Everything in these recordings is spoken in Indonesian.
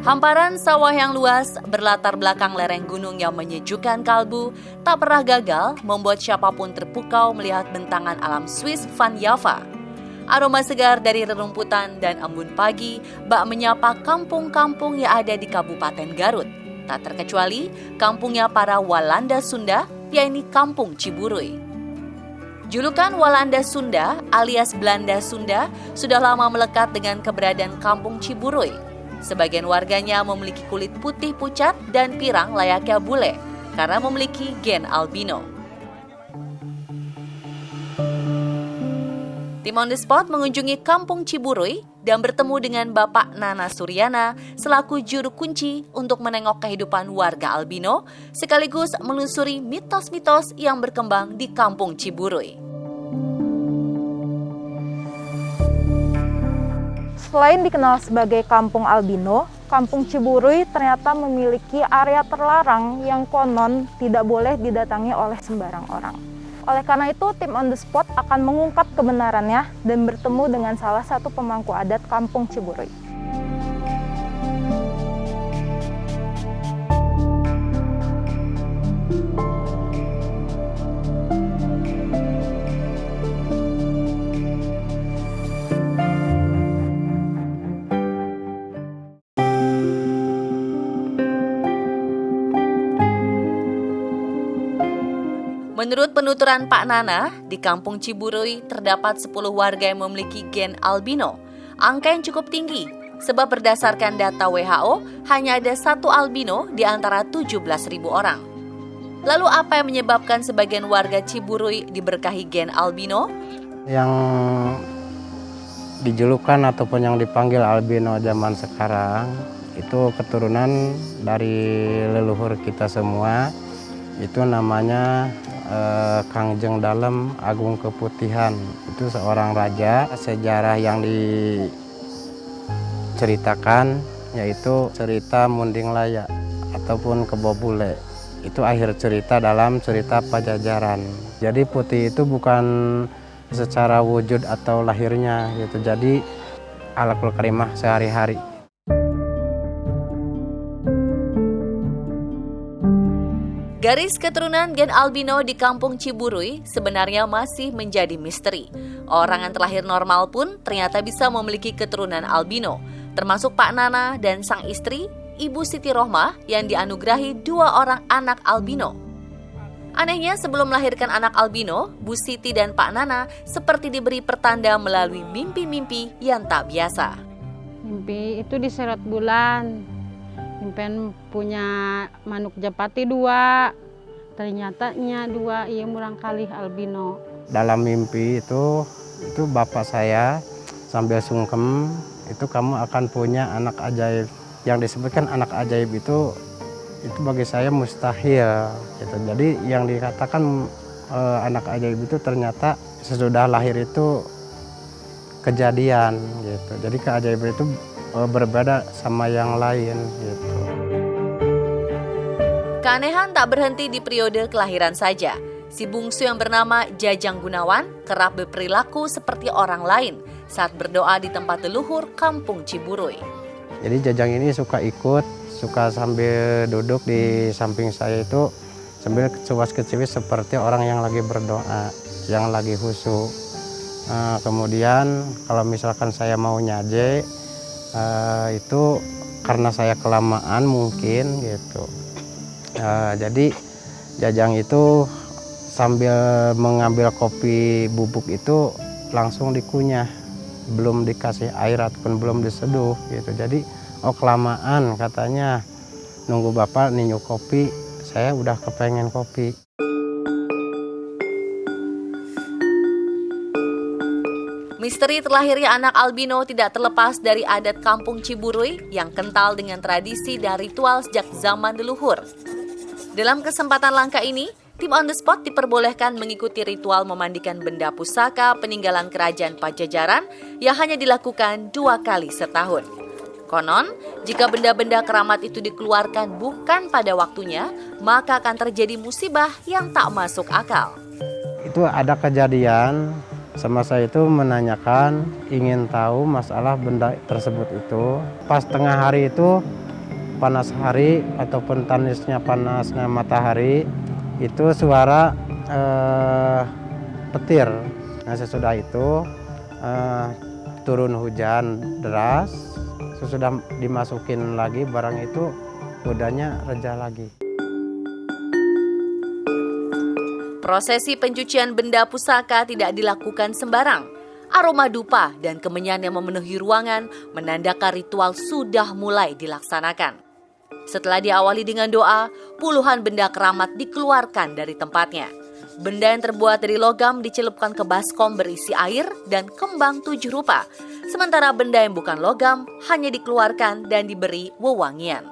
Hamparan sawah yang luas berlatar belakang lereng gunung yang menyejukkan kalbu tak pernah gagal membuat siapapun terpukau melihat bentangan alam Swiss Van Java. Aroma segar dari rerumputan dan embun pagi bak menyapa kampung-kampung yang ada di Kabupaten Garut. Tak terkecuali kampungnya para Walanda Sunda, yaitu Kampung Ciburuy. Julukan Walanda Sunda alias Belanda Sunda sudah lama melekat dengan keberadaan Kampung Ciburuy. Sebagian warganya memiliki kulit putih pucat dan pirang layaknya bule karena memiliki gen albino. Tim On The Spot mengunjungi Kampung Ciburuy dan bertemu dengan Bapak Nana Suryana selaku juru kunci untuk menengok kehidupan warga albino sekaligus menelusuri mitos-mitos yang berkembang di Kampung Ciburuy. Selain dikenal sebagai kampung albino, Kampung Ciburuy ternyata memiliki area terlarang yang konon tidak boleh didatangi oleh sembarang orang. Oleh karena itu, tim On The Spot akan mengungkap kebenarannya dan bertemu dengan salah satu pemangku adat Kampung Ciburuy. Menurut penuturan Pak Nana, di Kampung Ciburuy terdapat 10 warga yang memiliki gen albino. Angka yang cukup tinggi, sebab berdasarkan data WHO, hanya ada 1 albino di antara 17.000 orang. Lalu apa yang menyebabkan sebagian warga Ciburuy diberkahi gen albino? Yang dijulukan ataupun yang dipanggil albino zaman sekarang, itu keturunan dari leluhur kita semua. Itu namanya Kangjeng Dalem Agung Keputihan. Itu seorang raja. Sejarah yang diceritakan yaitu cerita Munding Laya ataupun Kebo Bule. Itu akhir cerita dalam cerita Pajajaran. Jadi putih itu bukan secara wujud atau lahirnya gitu. Jadi akhlakul karimah sehari-hari. Garis keturunan gen albino di Kampung Ciburuy sebenarnya masih menjadi misteri. Orang yang terlahir normal pun ternyata bisa memiliki keturunan albino, termasuk Pak Nana dan sang istri, Ibu Siti Rohmah yang dianugerahi 2 orang anak albino. Anehnya sebelum melahirkan anak albino, Bu Siti dan Pak Nana seperti diberi pertanda melalui mimpi-mimpi yang tak biasa. Mimpi itu diseret bulan. Impen punya manuk japati 2, ternyata 2 iya murang kali albino. Dalam mimpi itu bapak saya sambil sungkem, itu kamu akan punya anak ajaib. Yang disebutkan anak ajaib itu bagi saya mustahil. Gitu. Jadi yang dikatakan anak ajaib itu ternyata sesudah lahir itu kejadian. Gitu. Jadi keajaiban itu berbeda sama yang lain gitu. Keanehan tak berhenti di periode kelahiran saja. Si bungsu yang bernama Jajang Gunawan kerap berperilaku seperti orang lain saat berdoa di tempat leluhur Kampung Ciburuy. Jadi Jajang ini suka sambil duduk di samping saya itu sambil kecuas-kecuis seperti orang yang lagi berdoa, yang lagi khusyuk. Kemudian kalau misalkan saya mau nyaje, itu karena saya kelamaan mungkin gitu. Jadi Jajang itu sambil mengambil kopi bubuk itu langsung dikunyah, belum dikasih air ataupun belum diseduh gitu. Jadi kelamaan katanya, nunggu bapak ninyu kopi, saya udah kepengen kopi. Misteri terlahirnya anak albino tidak terlepas dari adat Kampung Ciburuy yang kental dengan tradisi dan ritual sejak zaman leluhur. Dalam kesempatan langka ini, tim On The Spot diperbolehkan mengikuti ritual memandikan benda pusaka peninggalan kerajaan Pajajaran yang hanya dilakukan 2 kali setahun. Konon, jika benda-benda keramat itu dikeluarkan bukan pada waktunya, maka akan terjadi musibah yang tak masuk akal. Itu ada kejadian. Sama saya itu menanyakan, ingin tahu masalah benda tersebut itu. Pas tengah hari itu panas hari ataupun tangisnya panasnya matahari, itu suara petir. Nah, sesudah itu turun hujan deras, sesudah dimasukin lagi barang itu udahnya reda lagi. Prosesi pencucian benda pusaka tidak dilakukan sembarang. Aroma dupa dan kemenyan yang memenuhi ruangan menandakan ritual sudah mulai dilaksanakan. Setelah diawali dengan doa, puluhan benda keramat dikeluarkan dari tempatnya. Benda yang terbuat dari logam dicelupkan ke baskom berisi air dan kembang 7 rupa. Sementara benda yang bukan logam hanya dikeluarkan dan diberi wewangian.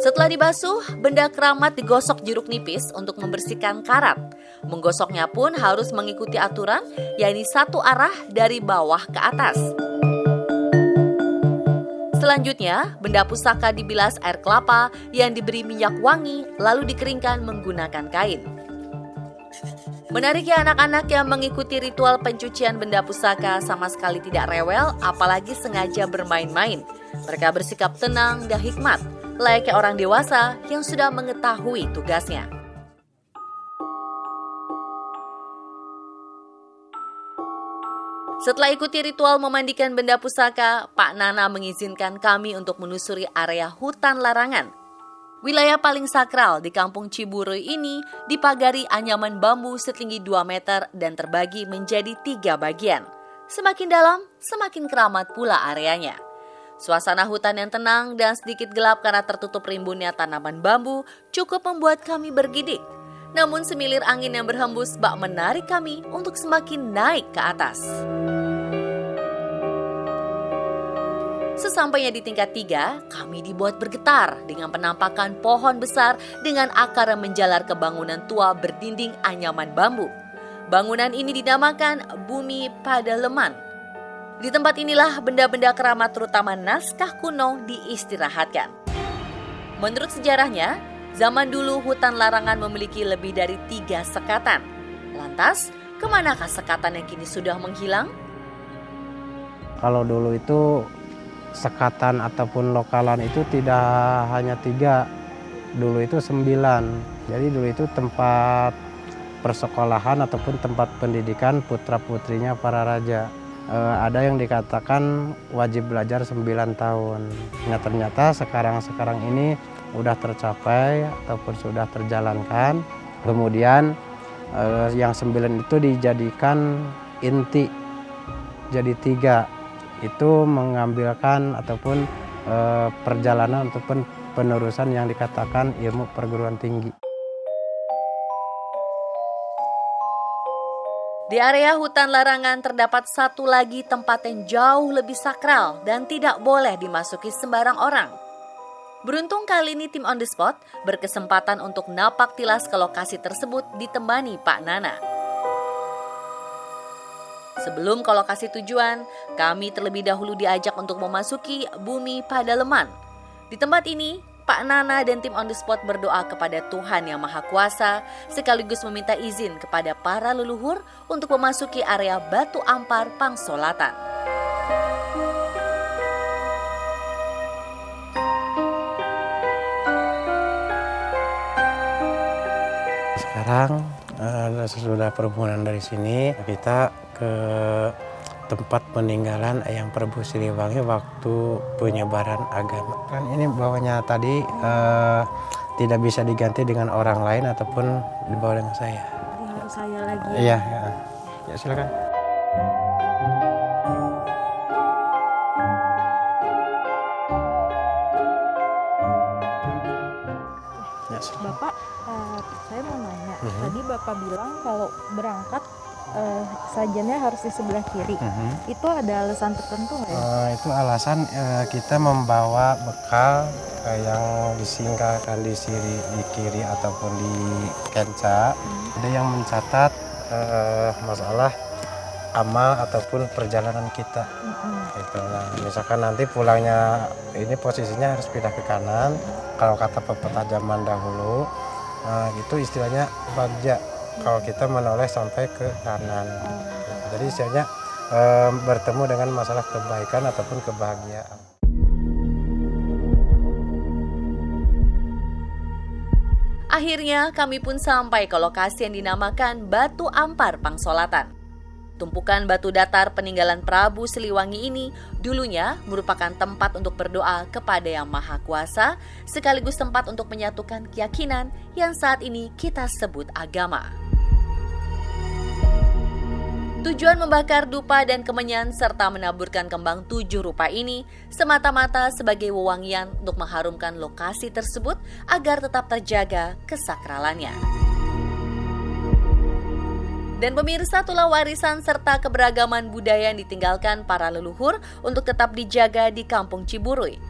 Setelah dibasuh, benda keramat digosok jeruk nipis untuk membersihkan karat. Menggosoknya pun harus mengikuti aturan, yakni satu arah dari bawah ke atas. Selanjutnya, benda pusaka dibilas air kelapa yang diberi minyak wangi, lalu dikeringkan menggunakan kain. Menariknya, anak-anak yang mengikuti ritual pencucian benda pusaka sama sekali tidak rewel, apalagi sengaja bermain-main. Mereka bersikap tenang dan hikmat, layaknya orang dewasa yang sudah mengetahui tugasnya. Setelah ikuti ritual memandikan benda pusaka, Pak Nana mengizinkan kami untuk menusuri area hutan larangan. Wilayah paling sakral di kampung Ciburuy ini dipagari anyaman bambu setinggi 2 meter dan terbagi menjadi 3 bagian. Semakin dalam, semakin keramat pula areanya. Suasana hutan yang tenang dan sedikit gelap karena tertutup rimbunnya tanaman bambu cukup membuat kami bergidik. Namun semilir angin yang berhembus bak menarik kami untuk semakin naik ke atas. Sesampainya di tingkat 3, kami dibuat bergetar dengan penampakan pohon besar dengan akar yang menjalar ke bangunan tua berdinding anyaman bambu. Bangunan ini dinamakan Bumi Padaleman. Di tempat inilah benda-benda keramat terutama naskah kuno diistirahatkan. Menurut sejarahnya, zaman dulu hutan larangan memiliki lebih dari 3 sekatan. Lantas, kemanakah sekatan yang kini sudah menghilang? Kalau dulu itu sekatan ataupun lokalan itu tidak hanya 3, dulu itu 9. Jadi dulu itu tempat persekolahan ataupun tempat pendidikan putra-putrinya para raja. Ada yang dikatakan wajib belajar 9 tahun. Nah, ternyata sekarang ini udah tercapai ataupun sudah terjalankan. Kemudian yang 9 itu dijadikan inti jadi 3. Itu mengambilkan ataupun perjalanan ataupun penerusan yang dikatakan ilmu perguruan tinggi. Di area hutan larangan terdapat satu lagi tempat yang jauh lebih sakral dan tidak boleh dimasuki sembarang orang. Beruntung kali ini tim On The Spot berkesempatan untuk napak tilas ke lokasi tersebut ditemani Pak Nana. Sebelum ke lokasi tujuan, kami terlebih dahulu diajak untuk memasuki Bumi Padaleman. Di tempat ini, Pak Nana dan tim On The Spot berdoa kepada Tuhan Yang Maha Kuasa, sekaligus meminta izin kepada para leluhur untuk memasuki area Batu Ampar Pangsolatan. Sekarang sesudah permohonan dari sini, kita ke tempat peninggalan Eyang Prabu Siliwangi waktu penyebaran agama. Kan ini bawahnya tadi tidak bisa diganti dengan orang lain ataupun dibawa dengan saya. Harus saya lagi. Iya, ya. Ya silakan. Ya, silakan. Bapak, saya mau nanya. Tadi Bapak bilang kalau berangkat sajennya harus di sebelah kiri. Itu ada alasan tertentu nggak ya? Itu alasan kita membawa bekal yang disinggakan di kiri ataupun di kenca. Ada yang mencatat masalah amal ataupun perjalanan kita. Gitu. Nah, misalkan nanti pulangnya ini posisinya harus pindah ke kanan. Kalau kata pepatah zaman dahulu, itu istilahnya bagja. Kalau kita menoleh sampai ke kanan. Jadi istilahnya bertemu dengan masalah kebaikan ataupun kebahagiaan. Akhirnya kami pun sampai ke lokasi yang dinamakan Batu Ampar Pangsolatan. Tumpukan batu datar peninggalan Prabu Siliwangi ini dulunya merupakan tempat untuk berdoa kepada Yang Maha Kuasa, sekaligus tempat untuk menyatukan keyakinan yang saat ini kita sebut agama. Tujuan membakar dupa dan kemenyan serta menaburkan kembang 7 rupa ini semata-mata sebagai wewangian untuk mengharumkan lokasi tersebut agar tetap terjaga kesakralannya. Dan pemirsa, itulah warisan serta keberagaman budaya yang ditinggalkan para leluhur untuk tetap dijaga di Kampung Ciburuy.